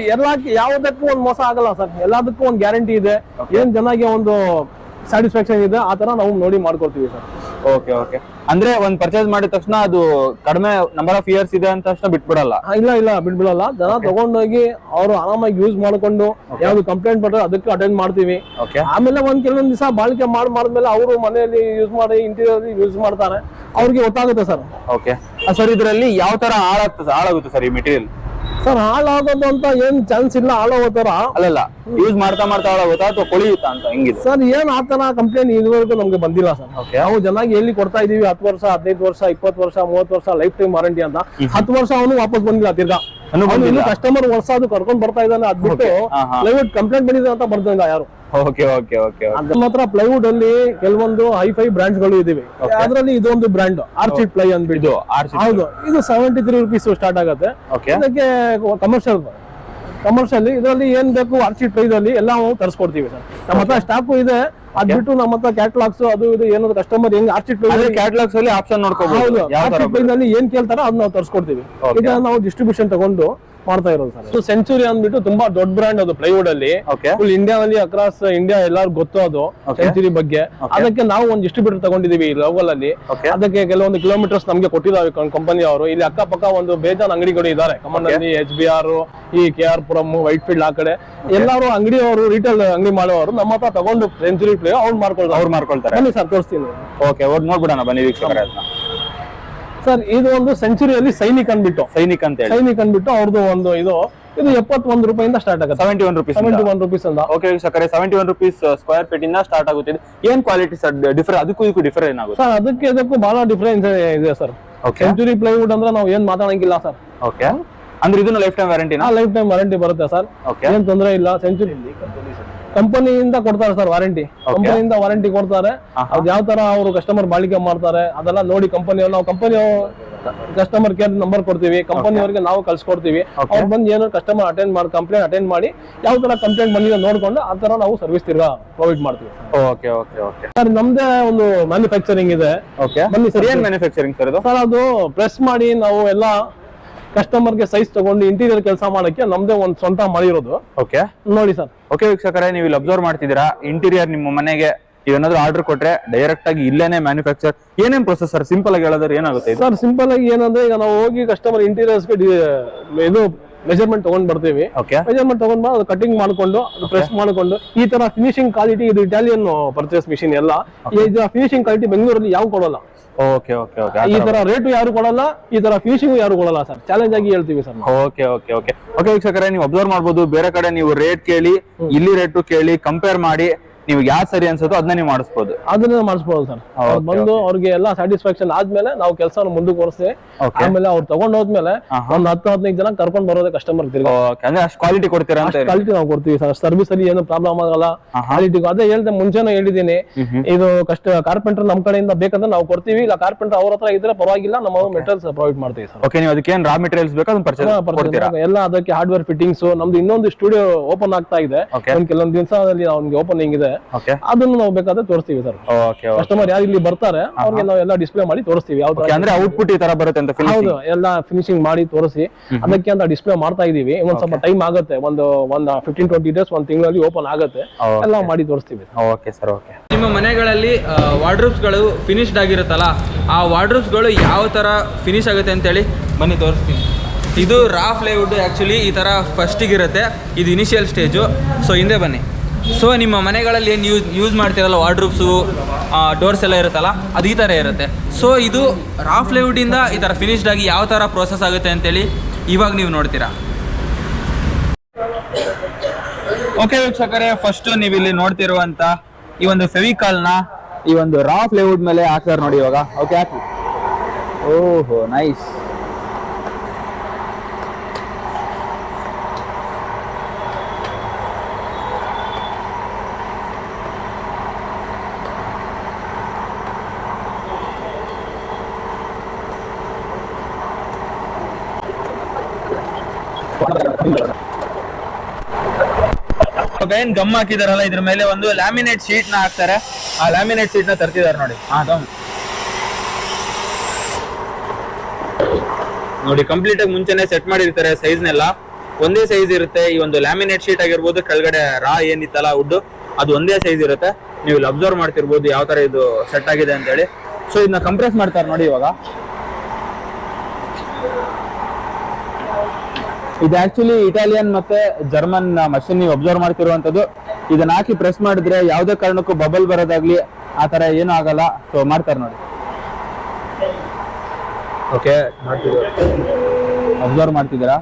Speaker 2: ಯಾವುದಕ್ಕೂ ಒಂದು ಮೋಸ ಆಗಲ್ಲ ಸರ್. ಎಲ್ಲದಕ್ಕೂ ಒಂದು ಗ್ಯಾರಂಟಿ ಇದೆ. ಏನ್ ಜನಗೆ ಒಂದು ಸ್ಯಾಟಿಸ್ಫ್ಯಾಕ್ಷನ್ ಇದೆ ಆ ತರ ನಾವು ನೋಡಿ ಮಾಡ್ಕೊಳ್ತೀವಿ ಸರ್.
Speaker 1: ಓಕೆ. ಅಂದ್ರೆ ಒಂದ್ ಪರ್ಚೇಸ್ ಮಾಡಿದ ತಕ್ಷಣ ಅದು ಕಡಿಮೆ ನಂಬರ್ ಆಫ್ ಇಯರ್ಸ್ ಇದೆ ಅಂತ ತಕ್ಷಣ ಬಿಟ್ಬಿಡಲ್ಲ?
Speaker 2: ಇಲ್ಲ ಬಿಟ್ಬಿಡಲ್ಲ. ಜನ ತಗೊಂಡೋಗಿ ಅವರು ಆರಾಮಾಗಿ ಯೂಸ್ ಮಾಡ್ಕೊಂಡು ಯಾವ್ದು ಕಂಪ್ಲೇಂಟ್ ಬಂದ್ರೆ ಅದಕ್ಕೆ ಅಟೆಂಡ್ ಮಾಡ್ತೀವಿ. ಆಮೇಲೆ ಕೆಲವೊಂದ್ ದಿವಸ ಬಾಳಿಕೆ ಮಾಡಿದ್ಮೇಲೆ ಅವರು ಮನೆಯಲ್ಲಿ ಯೂಸ್ ಮಾಡಿ ಇಂಟೀರಿಯರ್ ಯೂಸ್ ಮಾಡ್ತಾರೆ, ಅವ್ರಿಗೆ ಗೊತ್ತಾಗುತ್ತೆ ಸರ್.
Speaker 1: ಓಕೆ ಸರ್, ಇದರಲ್ಲಿ ಯಾವ ತರ ಹಾಳಾಗುತ್ತೆ ಸರ್ ಈ ಮೆಟೀರಿಯಲ್?
Speaker 2: ಸರ್ ಹಾಳಾಗೋದು ಅಂತ ಏನ್ ಚಾನ್ಸ್ ಇಲ್ಲ. ಹಾಳಾಗೋ ತರ
Speaker 1: ಅಲ್ಲ, ಯೂಸ್ ಮಾಡ್ತಾ ಹಾಳಾಗುತ್ತಾ ಅಥವಾ ಕೊಳಿಯುತ್ತಾ ಅಂತ ಹೆಂಗಿದೆ
Speaker 2: ಸರ್? ಏನ್ ಆತರ ಕಂಪ್ಲೇಂಟ್ ಇದುವರೆಗೂ ನಮ್ಗೆ ಬಂದಿಲ್ಲ ಸರ್. ನಾವು ಚೆನ್ನಾಗಿ ಎಲ್ಲಿ ಕೊಡ್ತಾ ಇದೀವಿ 10 ವರ್ಷ 15 ವರ್ಷ 20 ವರ್ಷ 30 ವರ್ಷ ಲೈಫ್ ಟೈಮ್ ವಾರಂಟಿ ಅಂತ. 10 ವರ್ಷ ಅವನು ವಾಪಸ್ ಬಂದಿಲ್ಲ ತಿರ್ಗಾ. ಕಸ್ಟಮರ್ ವರ್ಷ ಅದು ಕರ್ಕೊಂಡ್ ಬರ್ತಾ ಇದ್ದಾನೆ, ಅದ್ಬಿಟ್ಟು ಪ್ಲೈವುಡ್ ಕಂಪ್ಲೇಂಟ್ ಬಂದಿದೆ ಅಂತ ಬರ್ತಿಲ್ಲ ಯಾರು. ನಮ್ಮ ಹತ್ರ ಪ್ಲೈವುಡ್ ಅಲ್ಲಿ ಕೆಲವೊಂದು ಹೈಫೈ ಬ್ರಾಂಡ್ಸ್ ಗಳು ಇದಿವೆ. ಅದರಲ್ಲಿ ಇದೊಂದು ಬ್ರಾಂಡ್ ಆರ್ಚಿಡ್ ಪ್ಲೈ ಅಂದ್ಬಿಟ್ಟು. ಹೌದು, ಇದು 73 rupees ಸ್ಟಾರ್ಟ್ ಆಗುತ್ತೆ. ಇದಕ್ಕೆ ಕಮರ್ಷಿಯಲ್ ಕಮರ್ಷಿಯಲ್ ಇದರಲ್ಲಿ ಏನ್ ಬೇಕು ಆರ್ಚಿ ಪ್ರೈಸ್ ಅಲ್ಲಿ ಎಲ್ಲ ನಾವು ತರಿಸ್ಕೊಡ್ತೀವಿ ಸರ್. ನಮ್ಮ ಹತ್ರ ಸ್ಟಾಕು ಇದೆ, ಅದ್ ಬಿಟ್ಟು ನಮ್ಮ ಹತ್ರ ಕ್ಯಾಟಲಾಗ್ಸ್ ಅದು ಇದು ಏನಾದ್ರು ಕಸ್ಟಮರ್ ಹೆಂಗ್ ಆರ್ಚಿ ಪ್ರೈಸ್
Speaker 1: ಕ್ಯಾಟಲಾಗ್ಸ್ ಅಲ್ಲಿ ಆಪ್ಷನ್ ನೋಡ್ಕೋಬಹುದು.
Speaker 2: ಆರ್ಚಿ ಪ್ರೈಸ್ ಅಲ್ಲಿ ಏನ್ ಕೇಳ್ತಾರೋ ಅದ್ ನಾವು ತರಿಸ್ಕೊಡ್ತೀವಿ. ಇದನ್ನ ನಾವು ಡಿಸ್ಟ್ರಿಬ್ಯೂಷನ್ ತಗೊಂಡು ಮಾಡ್ತಾ ಇರೋದು ಸರ್. ಸೆಂಚುರಿ ಅಂದ್ಬಿಟ್ಟು ತುಂಬಾ ದೊಡ್ಡ ಬ್ರ್ಯಾಂಡ್ ಅದು ಪ್ಲೈವುಡ್ ಅಲ್ಲಿ, ಫುಲ್ ಇಂಡಿಯಾದಲ್ಲಿ ಅಕ್ರಾಸ್ ಇಂಡಿಯಾ ಎಲ್ಲಾರು ಗೊತ್ತು ಅದು ಸೆಂಚುರಿ ಬಗ್ಗೆ. ಅದಕ್ಕೆ ನಾವು ಒಂದು ಡಿಸ್ಟ್ರಿಬ್ಯೂಟರ್ ತಗೊಂಡಿದೀವಿ ಲೋಕಲ್ ಅಲ್ಲಿ. ಅದಕ್ಕೆ ಕೆಲವೊಂದು ಕಿಲೋಮೀಟರ್ಸ್ ನಮ್ಗೆ ಕೊಟ್ಟಿದ್ದಾರೆ ಕಂಪನಿ ಅವರು. ಇಲ್ಲಿ ಅಕ್ಕಪಕ್ಕ ಒಂದು ಬೇಜಾನ್ ಅಂಗಡಿಗಳು ಇದಾರೆ, ಕಮಂಡಲ್ಲಿ, HBR, ಈ KR ಪುರಂ, ವೈಟ್ ಫೀಲ್ಡ್ ಆ ಕಡೆ ಎಲ್ಲಾರು ಅಂಗಡಿ ಅವರು ರಿಟೇಲ್ ಅಂಗಡಿ ಮಾಡೋರು ನಮ್ಮ ಹತ್ರ ತಗೊಂಡು ಸೆಂಚುರಿ ಪ್ಲೇ ಅವ್ರು ಮಾಡ್ಕೊಳ್ತಾರೆ. ಬನ್ನಿ ಸರ್ ತೋರಿಸ್ತೀನಿ.
Speaker 1: ಓಕೆ, ನೋಡ್ಬಿಡೋಣ ಬನ್ನಿ ವೀಕ್ಷಕರೇ.
Speaker 2: ಸರ್ ಇದು ಒಂದು ಸೆಂಚುರಿಯಲ್ಲಿ ಸೈನಿಕ್ ಅಂದ್ಬಿಟ್ಟು ಅವ್ರದ್ದು ಒಂದು ಇದು 71 ರೂಪಾಯಿಂದ ಸ್ಟಾರ್ಟ್ ಆಗುತ್ತೆ.
Speaker 1: 71 ರೂಪೀಸ್
Speaker 2: 71 ರೂಪೀಸ್ ಅಂತ.
Speaker 1: ಓಕೆ ವೀಕ್ಷಕರೇ, 71 ರೂಪೀಸ್ ಸ್ಕ್ವೇರ್ ಫೀಟ್ ಇಂದ ಸ್ಟಾರ್ಟ್ ಆಗುತ್ತಿದೆ. ಏನ್ ಕ್ವಾಲಿಟಿ ಸರ್ ಡಿಫರೆಂಟ್? ಅದಕ್ಕೂ ಡಿಫರೆಂಟ್ ಏನಾಗುತ್ತೆ
Speaker 2: ಸರ್? ಅದಕ್ಕೂ ಬಹಳ ಡಿಫರೆನ್ಸ್ ಇದೆ ಸರ್. ಸೆಂಚುರಿ ಪ್ಲೈವುಡ್ ಅಂದ್ರೆ ನಾವು ಏನ್ ಮಾತಾಡಂಗಿಲ್ಲ ಸರ್.
Speaker 1: ಓಕೆ, ಅಂದ್ರೆ ಇದನ್ನು life time warranty?
Speaker 2: Life time warranty ಬರುತ್ತೆ ಸರ್, ಏನ್ ತೊಂದರೆ ಇಲ್ಲ. ಸೆಂಚುರಿ ಕಂಪನಿಯಿಂದ ಕೊಡ್ತಾರೆ ಸರ್ ವಾರಂಟಿ. ಕಂಪನಿಯಿಂದ ವಾರಂಟಿ ಕೊಡ್ತಾರೆ. ಅದ್ ಯಾವ ತರ ಅವರು ಕಸ್ಟಮರ್ ಬಾಳಿಕೆ ಮಾಡ್ತಾರೆ ಅದೆಲ್ಲ ನೋಡಿ ಕಂಪನಿಯವ್ರು, ನಾವು ಕಂಪನಿ ಕಸ್ಟಮರ್ ಕೇರ್ ನಂಬರ್ ಕೊಡ್ತೀವಿ, ಕಂಪನಿಯವರಿಗೆ ನಾವು ಕಳ್ಸಿಕೊಡ್ತೀವಿ. ಅವ್ರು ಬಂದು ಏನೋ ಕಸ್ಟಮರ್ ಕಂಪ್ಲೇಂಟ್ ಅಟೆಂಡ್ ಮಾಡಿ ಯಾವ ತರ ಕಂಪ್ಲೇಂಟ್ ಬಂದಿದೆ ನೋಡ್ಕೊಂಡು ಆ ತರ ನಾವು ಸರ್ವಿಸ್ ತಿರ್ಗಾ ಪ್ರೊವೈಡ್ ಮಾಡ್ತೀವಿ.
Speaker 1: ಓಕೆ ಓಕೆ ಓಕೆ
Speaker 2: ಸರ್, ನಮ್ದೇ ಒಂದು ಮ್ಯಾನುಫ್ಯಾಕ್ಚರಿಂಗ್ ಇದೆ.
Speaker 1: ಓಕೆ, ಬನ್ನಿ ಸರ್. ಏನ್ ಮ್ಯಾನುಫ್ಯಾಕ್ಚರಿಂಗ್ ಸರ್ ಇದು?
Speaker 2: ಸರ್ ಅದು ಪ್ರೆಸ್ ಮಾಡಿ ನಾವು ಎಲ್ಲ ಕಸ್ಟಮರ್ಗೆ ಸೈಜ್ ತಗೊಂಡು ಇಂಟೀರಿಯರ್ ಕೆಲಸ ಮಾಡಕ್ಕೆ ನಮ್ದೇ ಒಂದು ಸ್ವಂತ ಮಾಡಿರೋದು.
Speaker 1: ಓಕೆ, ನೋಡಿ ಸರ್. ಓಕೆ ವೀಕ್ಷಕರೇ, ನೀವು ಇಲ್ಲಿ ಅಬ್ಸರ್ವ್ ಮಾಡ್ತಿದ್ದೀರಾ ಇಂಟೀರಿಯರ್. ನಿಮ್ಮ ಮನೆಗೆ ಏನಾದ್ರು ಆರ್ಡರ್ ಕೊಟ್ರೆ ಡೈರೆಕ್ಟ್ ಆಗಿ ಇಲ್ಲೇನೆ ಮ್ಯಾನುಫ್ಯಾಕ್ಚರ್. ಏನೇನ್ ಪ್ರೊಸೆಸ್ ಸರ್? ಸಿಂಪಲ್ ಆಗಿ ಹೇಳಿದ್ರೆ ಏನಾಗುತ್ತೆ
Speaker 2: ಸರ್? ಸಿಂಪಲ್ ಆಗಿ ಏನಂದ್ರೆ, ಈಗ ನಾವು ಹೋಗಿ ಕಸ್ಟಮರ್ ಇಂಟೀರಿಯರ್ಸ್ಗೆ ಇದು ಮೆಜರ್ಮೆಂಟ್ ತಗೊಂಡ್ ಬರ್ತೀವಿ. ಮೆಜರ್ಮೆಂಟ್ ತಗೊಂಡ್ ಅದು ಕಟಿಂಗ್ ಮಾಡ್ಕೊಂಡು ಪ್ರೆಸ್ ಮಾಡ್ಕೊಂಡು ಈ ತರ ಫಿನಿಶಿಂಗ್ ಕ್ವಾಲಿಟಿ. ಇದು ಇಟಾಲಿಯನ್ ಪರ್ಚೇಸ್ ಮಿಷಿನ್ ಎಲ್ಲ. ಈ ಫಿನಿಶಿಂಗ್ ಕ್ವಾಲಿಟಿ ಬೆಂಗಳೂರಲ್ಲಿ ಯಾವ ಕೊಡಲ್ಲ.
Speaker 1: ಓಕೆ ಓಕೆ ಓಕೆ,
Speaker 2: ಈ ತರ ರೇಟು ಯಾರು ಕೊಡಲ್ಲ, ಈ ತರ ಫಿನಿಶಿಂಗ್ ಯಾರು ಕೊಡಲ್ಲ ಸರ್. ಚಾಲೆಂಜ್ ಆಗಿ ಹೇಳ್ತೀವಿ sir.
Speaker 1: Okay okay okay okay ವೀಕ್ಷಕರೇ, ನೀವು ಅಬ್ಸರ್ವ್ ಮಾಡ್ಬೋದು. ಬೇರೆ ಕಡೆ ನೀವು ರೇಟ್ ಕೇಳಿ, ಇಲ್ಲಿ ರೇಟ್ ಕೇಳಿ ಕಂಪೇರ್ ಮಾಡಿ ನೀವು ಯಾವ್ದು ಸರಿ ಅನ್ಸುತ್ತೋ ಅದನ್ನ ನೀವು ಮಾಡಿಸ್ಬೋದು.
Speaker 2: ಅದನ್ನ ಮಾಡಿಸ್ಬೋದು ಸರ್. ಬಂದು ಅವ್ರಿಗೆ ಎಲ್ಲ ಸ್ಯಾಟಿಸ್ಫ್ಯಾಕ್ಷನ್ ಆದ್ಮೇಲೆ ನಾವು ಕೆಲಸ ಮುಂದುವರಿಸಿ ಆಮೇಲೆ ಅವ್ರು ತಗೊಂಡ್ ಹೋದ್ಮೇಲೆ ಒಂದ್ 10-15 ಜನ ಕರ್ಕೊಂಡ್ ಬರೋದೇ ಕಸ್ಟಮರ್.
Speaker 1: ಅಂದ್ರೆ ಅಷ್ಟು ಕ್ವಾಲಿಟಿ ಕೊಡ್ತೀರಾ?
Speaker 2: ಕ್ವಾಲಿಟಿ ನಾವು ಕೊಡ್ತೀವಿ ಸರ್. ಸರ್ವಿಸ್ ಅಲ್ಲಿ ಏನು ಪ್ರಾಬ್ಲಮ್ ಆಗಲ್ಲ. ಕ್ವಾಲಿಟಿ ಅದೇ ಹೇಳ್ದೆ, ಮುಂಚೆನೂ ಹೇಳಿದೀನಿ. ಇದು ಕಾರ್ಪೆಂಟರ್ ನಮ್ ಕಡೆಯಿಂದ ಬೇಕಂದ್ರೆ ನಾವು ಕೊಡ್ತೀವಿ. ಇಲ್ಲ ಕಾರ್ಪೆಂಟರ್ ಅವ್ರ ಹತ್ರ ಇದ್ರೆ ಪರವಾಗಿಲ್ಲ, ನಮ್ಮ ಮೆಟೀರಿಯಲ್ಸ್ ಪ್ರೊವೈಡ್ ಮಾಡ್ತೀವಿ ಸರ್.
Speaker 1: ಓಕೆ, ನೀವು ಅದಕ್ಕೆ ಏನ್ ರಾ ಮೆಟೀರಿಯಲ್ಸ್ ಬೇಕು ಅದನ್ನ ಪರ್ಚೇಸ್ ಮಾಡ್ತೀರಾ?
Speaker 2: ಎಲ್ಲ ಅದಕ್ಕೆ ಹಾರ್ಡ್ವೇರ್ ಫಿಟ್ಟಿಂಗ್ಸ್. ನಮ್ದು ಇನ್ನೊಂದು ಸ್ಟುಡಿಯೋ ಓಪನ್ ಆಗ್ತಾ ಇದೆ. ಕೆಲವೊಂದು ದಿವಸದಲ್ಲಿ ಅವ್ನಿಗೆ ಓಪನಿಂಗ್ ಇದೆ. ಅದನ್ನು ನಾವು ಬೇಕಾದ್ರೆ ತೋರಿಸ್ತೀವಿ ಸರ್. ಕಸ್ಟಮರ್ ಯಾರು ಇಲ್ಲಿ ಬರ್ತಾರೆ ಅವ್ರಿಗೆ ನಾವು ಎಲ್ಲ ಡಿಸ್ಪ್ಲೇ ಮಾಡಿ ತೋರಿಸ್ತೀವಿ. ಯಾವ ತರ ಅಂದ್ರೆ
Speaker 1: ಔಟ್ಪುಟ್ ಈ ತರ ಬರುತ್ತೆ ಅಂತ.
Speaker 2: ಹೌದು, ಎಲ್ಲ ಫಿನಿಶಿಂಗ್ ಮಾಡಿ ತೋರಿಸಿ ಅದಕ್ಕೆ ಅಂತ ಡಿಸ್ಪ್ಲೇ ಮಾಡ್ತಾ ಇದೀವಿ. ಒಂದ್ ಸ್ವಲ್ಪ ಟೈಮ್ ಆಗುತ್ತೆ, ಒಂದು 15-20 ಡೇಸ್, ಒಂದ್ ತಿಂಗಳಲ್ಲಿ ಓಪನ್ ಆಗುತ್ತೆ. ಎಲ್ಲ ಮಾಡಿ ತೋರಿಸ್ತೀವಿ.
Speaker 1: Okay sir. ಓಕೆ,
Speaker 3: ನಿಮ್ಮ ಮನೆಗಳಲ್ಲಿ ವಾರ್ಡ್ರೋಬ್ಸ್ ಗಳು ಫಿನಿಶ್ಡ್ ಆಗಿರುತ್ತಲ್ಲ, ಆ ವಾರ್ಡ್ರೋಬ್ಸ್ ಗಳು ಯಾವ ತರ ಫಿನಿಶ್ ಆಗುತ್ತೆ ಅಂತೇಳಿ ಬನ್ನಿ ತೋರಿಸ್ತೀನಿ. ಇದು ರಾ ಪ್ಲೈವುಡ್ ಆಕ್ಚುಲಿ ಈ ತರ ಫಸ್ಟಿಗೆ ಇರುತ್ತೆ. ಇದು ಇನಿಷಿಯಲ್ ಸ್ಟೇಜು. ಸೊ ಹಿಂದೆ ಬನ್ನಿ. ಸೊ ನಿಮ್ಮ ಮನೆಗಳಲ್ಲಿ ಏನು ಯೂಸ್ ಮಾಡ್ತಿರಲ್ಲ ವಾರ್ಡ್ರೋಬ್ಸು, ಡೋರ್ಸ್ ಎಲ್ಲ ಇರುತ್ತಲ್ಲ, ಅದು ಈ ಥರ ಇರುತ್ತೆ. ಸೊ ಇದು ರಾ ಪ್ಲೈವುಡಿಂದ ಈ ಥರ ಫಿನಿಶ್ಡ್ ಆಗಿ ಯಾವ ಥರ ಪ್ರೋಸೆಸ್ ಆಗುತ್ತೆ ಅಂತೇಳಿ ಇವಾಗ ನೀವು ನೋಡ್ತೀರಾ. ಓಕೆ ವೀಕ್ಷಕರೇ, ಫಸ್ಟ್ ನೀವು ಇಲ್ಲಿ ನೋಡ್ತಿರುವಂತ ಈ ಒಂದು ಫೆವಿಕಾಲ್ನ
Speaker 1: ಈ ಒಂದು ರಾ ಪ್ಲೈವುಡ್ ಮೇಲೆ ಹಾಕ್ತಾರೆ ನೋಡಿ ಇವಾಗ. ಓಕೆ, ಹಾಕಿ. ಓಹೋ, ನೈಸ್.
Speaker 3: ಏನ್ ಗಮ್ ಹಾಕಿದಾರಲ್ಲ, ಇದ್ರ ಮೇಲೆ ಒಂದು ಲ್ಯಾಮಿನೇಟ್ ಶೀಟ್ ನ ಹಾಕ್ತಾರೆ. ಆ ಲ್ಯಾಮಿನೇಟ್ ಶೀಟ್ ನ ತರ್ತಿದಾರೆ ನೋಡಿ. ನೋಡಿ, ಕಂಪ್ಲೀಟ್ ಆಗಿ ಮುಂಚೆನೆ ಸೆಟ್ ಮಾಡಿರ್ತಾರೆ. ಸೈಜ್ನೆಲ್ಲ ಒಂದೇ ಸೈಜ್ ಇರುತ್ತೆ. ಈ ಒಂದು ಲ್ಯಾಮಿನೇಟ್ ಶೀಟ್ ಆಗಿರ್ಬೋದು, ಕೆಳಗಡೆ ರಾ ಏನಿತ್ತಲ್ಲ ವುಡ್, ಅದು ಒಂದೇ ಸೈಜ್ ಇರುತ್ತೆ. ನೀವು ಇಲ್ಲಿ ಅಬ್ಸರ್ವ್ ಮಾಡ್ತಿರ್ಬೋದು ಯಾವ ತರ ಇದು ಸೆಟ್ ಆಗಿದೆ ಅಂತ ಹೇಳಿ. ಸೊ ಇದನ್ನ ಕಂಪ್ರೆಸ್ ಮಾಡ್ತಾರೆ ನೋಡಿ ಇವಾಗ.
Speaker 1: ಇದು ಆಕ್ಚುಲಿ ಇಟಾಲಿಯನ್ ಮತ್ತೆ ಜರ್ಮನ್ ಮಷಿನ್ ನೀವು ಅಬ್ಸರ್ವ್ ಮಾಡ್ತಿರುವಂತದ್ದು. ಇದನ್ನ ಹಾಕಿ ಪ್ರೆಸ್ ಮಾಡಿದ್ರೆ ಯಾವುದೇ ಕಾರಣಕ್ಕೂ ಬಬಲ್ ಬರೋದಾಗ್ಲಿ ಆ ತರ ಏನೂ ಆಗಲ್ಲ. ಸೊ ಮಾಡ್ತಾರೆ ನೋಡಿ. ಓಕೆ, ಅಬ್ಸರ್ವ್ ಮಾಡ್ತಿದ್ದೀರಾ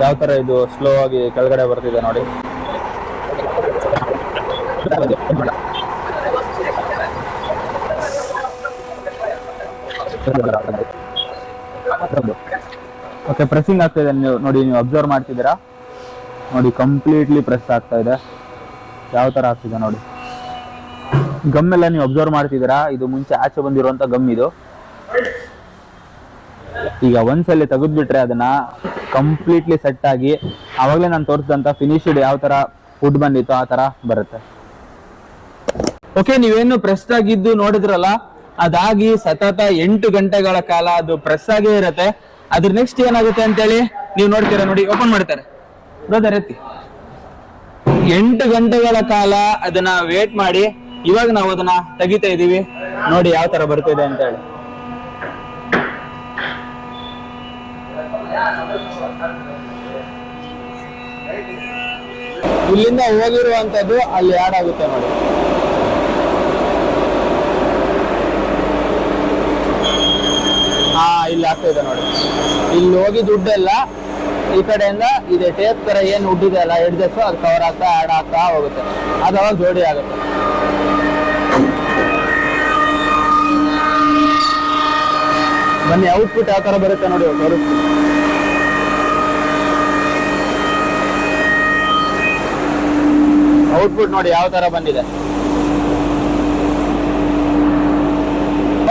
Speaker 1: ಯಾವ ತರ ಇದು ಸ್ಲೋ ಆಗಿ ಕೆಳಗಡೆ ಬರ್ತಿದೆ ನೋಡಿ. ಓಕೆ, ಪ್ರೆಸ್ಸಿಂಗ್ ಆಗ್ತಾ ಇದೆ ನೋಡಿ. ನೀವು ಅಬ್ಸರ್ವ್ ಮಾಡ್ತಿದ್ದೀರಾ ನೋಡಿ, ಕಂಪ್ಲೀಟ್ಲಿ ಪ್ರೆಸ್ ಆಗ್ತಾ ಇದೆ. ಯಾವ ತರ ಆಗ್ತಿದೆ ನೋಡಿ. ಗಮ್ ಎಲ್ಲ ನೀವು ಅಬ್ಸರ್ವ್ ಮಾಡ್ತಿದ್ದೀರಾ. ಇದು ಮುಂಚೆ ಆಚೆ ಬಂದಿರುವಂತ ಗಮ್ ಇದು. ಈಗ ಒಂದ್ಸಲಿ ತೆಗೆದ್ಬಿಟ್ರೆ ಅದನ್ನ ಕಂಪ್ಲೀಟ್ಲಿ ಸೆಟ್ ಆಗಿ ಆವಾಗಲೇ ನಾನು ತೋರಿಸಿದಂತ ಫಿನಿಶ್ಡ್ ಯಾವ ತರ ವುಡ್ ಬಂದಿತ್ತು ಆ ತರ ಬರುತ್ತೆ. ಓಕೆ, ನೀವೇನು ಪ್ರೆಸ್ ಆಗಿದ್ದು ನೋಡಿದ್ರಲ್ಲ, ಅದಾಗಿ ಸತತ 8 ಗಂಟೆಗಳ ಕಾಲ ಅದು ಪ್ರೆಸ್ ಆಗೇ ಇರತ್ತೆ. ಅದ್ರ ನೆಕ್ಸ್ಟ್ ಏನಾಗುತ್ತೆ ಅಂತೇಳಿ ನೀವು ನೋಡ್ತೀರಾ ನೋಡಿ, ಓಪನ್ ಮಾಡ್ತಾರೆ ಬ್ರದರ್ ಎತ್ತಿ. 8 ಗಂಟೆಗಳ ಕಾಲ ಅದನ್ನ ವೇಟ್ ಮಾಡಿ ಇವಾಗ ನಾವು ಅದನ್ನ ತೆಗಿತಾ ಇದೀವಿ. ನೋಡಿ ಯಾವ ತರ ಬರ್ತಿದೆ ಅಂತ ಹೇಳಿ. ಇಲ್ಲಿಂದ ಹೋಗಿರುವಂತದ್ದು ಅಲ್ಲಿ ಆಡ್ ಆಗುತ್ತೆ ನೋಡಿ. ಇಲ್ಲಿ ಆಗ್ತಾ ಇದೆ ನೋಡಿ. ಇಲ್ಲಿ ಹೋಗಿ ದುಡ್ಡೆಲ್ಲ ಈ ಕಡೆಯಿಂದ ಇದೆ ಟೇಪ್ ತರ ಏನ್ ಉಡ್ಡಿದೆ ಅಲ್ಲ ಎಡ್ಜಸ್, ಅದು ಕವರ್ ಆಗ್ತಾ ಆಡ್ ಆಗ್ತಾ ಹೋಗುತ್ತೆ. ಅದು ಅವಾಗ ಜೋಡಿ ಆಗುತ್ತೆ. ಬನ್ನಿ ಔಟ್ಪುಟ್ ಯಾವ ತರ ಬರುತ್ತೆ ನೋಡಿ ತೋರಿಸ್ತೀನಿ. ಔಟ್ಪುಟ್ ನೋಡಿ ಯಾವ ತರ ಬಂದಿದೆ.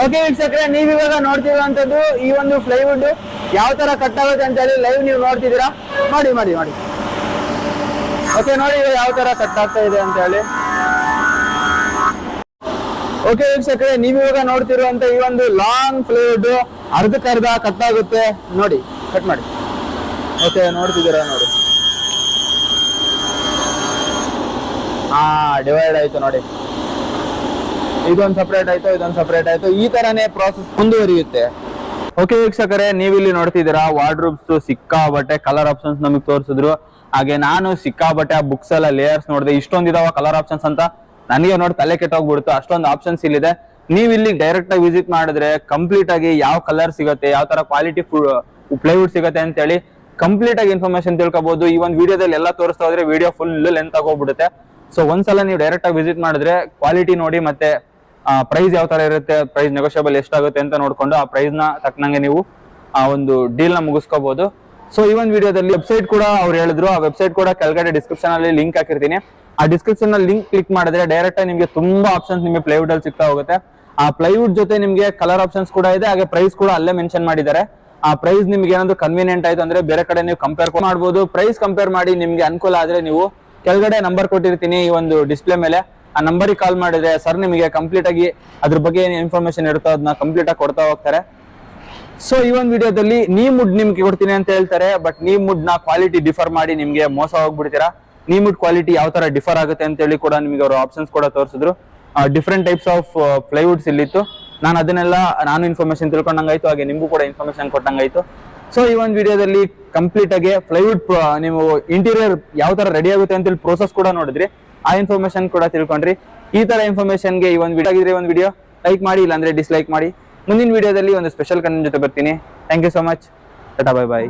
Speaker 1: ಓಕೆ ವೀಕ್ಷಕರೇ, ನೀವು ಇವಾಗ ನೋಡ್ತಿರುವಂತದ್ದು ಈ ಒಂದು ಪ್ಲೈವುಡ್ ಯಾವ ತರ ಕಟ್ ಆಗುತ್ತೆ ಅಂತ ಹೇಳಿ ಲೈವ್ ನೀವು ನೋಡ್ತಿದ್ದೀರಾ. ನೋಡಿ ಮಾಡಿ ಮಾಡಿ. ಓಕೆ ನೋಡಿ ಇವಾಗ ಯಾವ ತರ ಕಟ್ ಆಗ್ತಾ ಇದೆ ಅಂತ ಹೇಳಿ. ಓಕೆ ವೀಕ್ಷಕರೇ, ನೀವು ಇವಾಗ ನೋಡ್ತಿರುವಂತ ಈ ಒಂದು ಲಾಂಗ್ ಪ್ಲೈವುಡ್ ಅರ್ಧಕ್ಕರ್ಧ ಕಟ್ ಆಗುತ್ತೆ ನೋಡಿ. ಕಟ್ ಮಾಡಿ. ಓಕೆ ನೋಡ್ತಿದ್ದೀರಾ ನೋಡಿ. ಡಿವೈಡ್ ಆಯ್ತು ನೋಡಿ. ಇದೊಂದು ಸಪರೇಟ್ ಆಯ್ತು, ಇದೊಂದು ಸಪರೇಟ್ ಆಯ್ತು. ಈ ತರನೇ ಪ್ರಾಸೆಸ್ ಮುಂದುವರಿಯುತ್ತೆ. ಓಕೆ ವೀಕ್ಷಕರೇ, ನೀವಿಲ್ಲಿ ನೋಡ್ತಿದ್ದೀರಾ ವಾರ್ಡ್ರೋಬ್ಸ್ ಸಿಕ್ಕಾಬಟ್ಟೆ ಕಲರ್ ಆಪ್ಷನ್ಸ್ ನಮಗೆ ತೋರಿಸಿದ್ರು. ಹಾಗೆ ನಾನು ಸಿಕ್ಕಾಬಟ್ಟೆ ಆ ಬುಕ್ಸ್ ಎಲ್ಲ ಲೇಯರ್ಸ್ ನೋಡಿದೆ. ಇಷ್ಟೊಂದಿದಾವ ಕಲರ್ ಆಪ್ಷನ್ಸ್ ಅಂತ ನನಗೆ ನೋಡಿ ತಲೆ ಕೆಟ್ಟೋಗ್ಬಿಡ್ತು. ಅಷ್ಟೊಂದು ಆಪ್ಷನ್ಸ್ ಇಲ್ಲಿದೆ. ನೀವು ಇಲ್ಲಿ ಡೈರೆಕ್ಟ್ ಆಗಿ ವಿಸಿಟ್ ಮಾಡಿದ್ರೆ ಕಂಪ್ಲೀಟ್ ಆಗಿ ಯಾವ ಕಲರ್ ಸಿಗುತ್ತೆ, ಯಾವ ತರ ಕ್ವಾಲಿಟಿ ಪ್ಲೈವುಡ್ ಸಿಗುತ್ತೆ ಅಂತ ಹೇಳಿ ಕಂಪ್ಲೀಟ್ ಆಗಿ ಇನ್ಫಾರ್ಮೇಶನ್ ತಿಳ್ಕೊಬಹುದು. ಈ ಒಂದು ವಿಡಿಯೋದಲ್ಲಿ ಎಲ್ಲ ತೋರಿಸ್ತಾ ಹೋದ್ರೆ ವಿಡಿಯೋ ಫುಲ್ ಲೆಂತ್ ಆಗೋಗ್ಬಿಡುತ್ತೆ. ಸೊ ಒಂದ್ಸಲ ನೀವು ಡೈರೆಕ್ಟ್ ಆಗಿ ವಿಸಿಟ್ ಮಾಡಿದ್ರೆ ಕ್ವಾಲಿಟಿ ನೋಡಿ, ಮತ್ತೆ ಪ್ರೈಸ್ ಯಾವ ತರ ಇರುತ್ತೆ, ಪ್ರೈಸ್ ನೆಗೋಷಿಯಬಲ್ ಎಷ್ಟಾಗುತ್ತೆ ಅಂತ ನೋಡ್ಕೊಂಡು ಆ ಪ್ರೈಸ್ ನ ತಕ್ಕನಂಗೆ ನೀವು ಆ ಒಂದು ಡೀಲ್ ನ ಮುಗಿಸ್ಕೋಬಹುದು. ಸೊ ಈ ಒಂದು ವಿಡಿಯೋದಲ್ಲಿ ವೆಬ್ಸೈಟ್ ಕೂಡ ಅವ್ರು ಹೇಳಿದ್ರು. ಆ ವೆಬ್ಸೈಟ್ ಕೂಡ ಕೆಳಗಡೆ ಡಿಸ್ಕ್ರಿಪ್ಷನ್ ಅಲ್ಲಿ ಲಿಂಕ್ ಹಾಕಿರ್ತೀನಿ. ಆ ಡಿಸ್ಕ್ರಿಪ್ಷನ್ ಅಲ್ಲಿ ಲಿಂಕ್ ಕ್ಲಿಕ್ ಮಾಡಿದ್ರೆ ಡೈರೆಕ್ಟ್ ಆಗಿ ನಿಮಗೆ ತುಂಬಾ ಆಪ್ಷನ್ಸ್ ನಿಮಗೆ ಪ್ಲೈವುಡ್ ಅಲ್ಲಿ ಸಿಗ್ತಾ ಹೋಗುತ್ತೆ. ಆ ಪ್ಲೈವುಡ್ ಜೊತೆ ನಿಮಗೆ ಕಲರ್ ಆಪ್ಷನ್ಸ್ ಕೂಡ ಇದೆ. ಹಾಗೆ ಪ್ರೈಸ್ ಕೂಡ ಅಲ್ಲೇ ಮೆನ್ಷನ್ ಮಾಡಿದ್ದಾರೆ. ಆ ಪ್ರೈಸ್ ನಿಮ್ಗೆ ಏನಾದ್ರು ಕನ್ವೀನಿಯಂಟ್ ಆಯ್ತು ಅಂದ್ರೆ ಬೇರೆ ಕಡೆ ನೀವು ಕಂಪೇರ್ ಮಾಡಬಹುದು. ಪ್ರೈಸ್ ಕಂಪೇರ್ ಮಾಡಿ ನಿಮ್ಗೆ ಅನುಕೂಲ ಆದ್ರೆ ನೀವು ಕೆಳಗಡೆ ನಂಬರ್ ಕೊಟ್ಟಿರ್ತೀನಿ ಈ ಒಂದು ಡಿಸ್ಪ್ಲೇ ಮೇಲೆ. ಆ ನಂಬರಿಗೆ ಕಾಲ್ ಮಾಡಿದ್ರೆ ಸರ್ ನಿಮಗೆ ಕಂಪ್ಲೀಟ್ ಆಗಿ ಅದ್ರ ಬಗ್ಗೆ ಏನು ಇನ್ಫಾರ್ಮೇಶನ್ ಇರುತ್ತೋ ಅದನ್ನ ಕಂಪ್ಲೀಟ್ ಆಗಿ ಕೊಡ್ತಾ ಹೋಗ್ತಾರೆ. ಸೊ ಈ ಒಂದು ವಿಡಿಯೋದಲ್ಲಿ ನೀ ವುಡ್ ನಿಮ್ಗೆ ಕೊಡ್ತೀನಿ ಅಂತ ಹೇಳ್ತಾರೆ. ಬಟ್ ನೀ ವುಡ್ ನ ಕ್ವಾಲಿಟಿ ಡಿಫರ್ ಮಾಡಿ ನಿಮ್ಗೆ ಮೋಸ ಹೋಗ್ಬಿಡ್ತೀರಾ. ನೀ ವುಡ್ ಕ್ವಾಲಿಟಿ ಯಾವ ತರ ಡಿಫರ್ ಆಗುತ್ತೆ ಅಂತ ಹೇಳಿ ಕೂಡ ನಿಮ್ಗೆ ಅವರು ಆಪ್ಷನ್ಸ್ ಕೂಡ ತೋರಿಸಿದ್ರು. ಡಿಫ್ರೆಂಟ್ ಟೈಪ್ಸ್ ಆಫ್ ಪ್ಲೈವುಡ್ಸ್ ಇಲ್ಲಿತ್ತು. ನಾನು ಇನ್ಫಾರ್ಮೇಶನ್ ತಿಳ್ಕೊಂಡಂಗಾಯ್ತು, ಹಾಗೆ ನಿಮ್ಗೂ ಕೂಡ ಇನ್ಫಾರ್ಮೇಶನ್ ಕೊಟ್ಟಂಗಾಯ್ತು. ಸೊ ಈ ಒಂದು ವಿಡಿಯೋದಲ್ಲಿ ಕಂಪ್ಲೀಟ್ ಆಗಿ ಪ್ಲೈವುಡ್ ನೀವು ಇಂಟೀರಿಯರ್ ಯಾವ ತರ ರೆಡಿ ಆಗುತ್ತೆ ಅಂತ ಹೇಳಿ ಪ್ರೋಸೆಸ್ ಕೂಡ ನೋಡಿದ್ರಿ. ಆ ಇನ್ಫಾರ್ಮೇಶನ್ ಕೂಡ ತಿಳ್ಕೊಂಡ್ರಿ. ಈ ತರ ಇನ್ಫಾರ್ಮೇಶನ್ಗೆ ಈ ಒಂದು ವಿಡಿಯೋ ಆಗಿದ್ರೆ ಒಂದು ವಿಡಿಯೋ ಲೈಕ್ ಮಾಡಿ, ಇಲ್ಲಾಂದ್ರೆ ಡಿಸ್ಲೈಕ್ ಮಾಡಿ. ಮುಂದಿನ ವಿಡಿಯೋದಲ್ಲಿ ಒಂದು ಸ್ಪೆಷಲ್ ಕಂಟೆಂಟ್ ಜೊತೆ ಬರ್ತೀನಿ. Thank you so much. Tata, bye bye.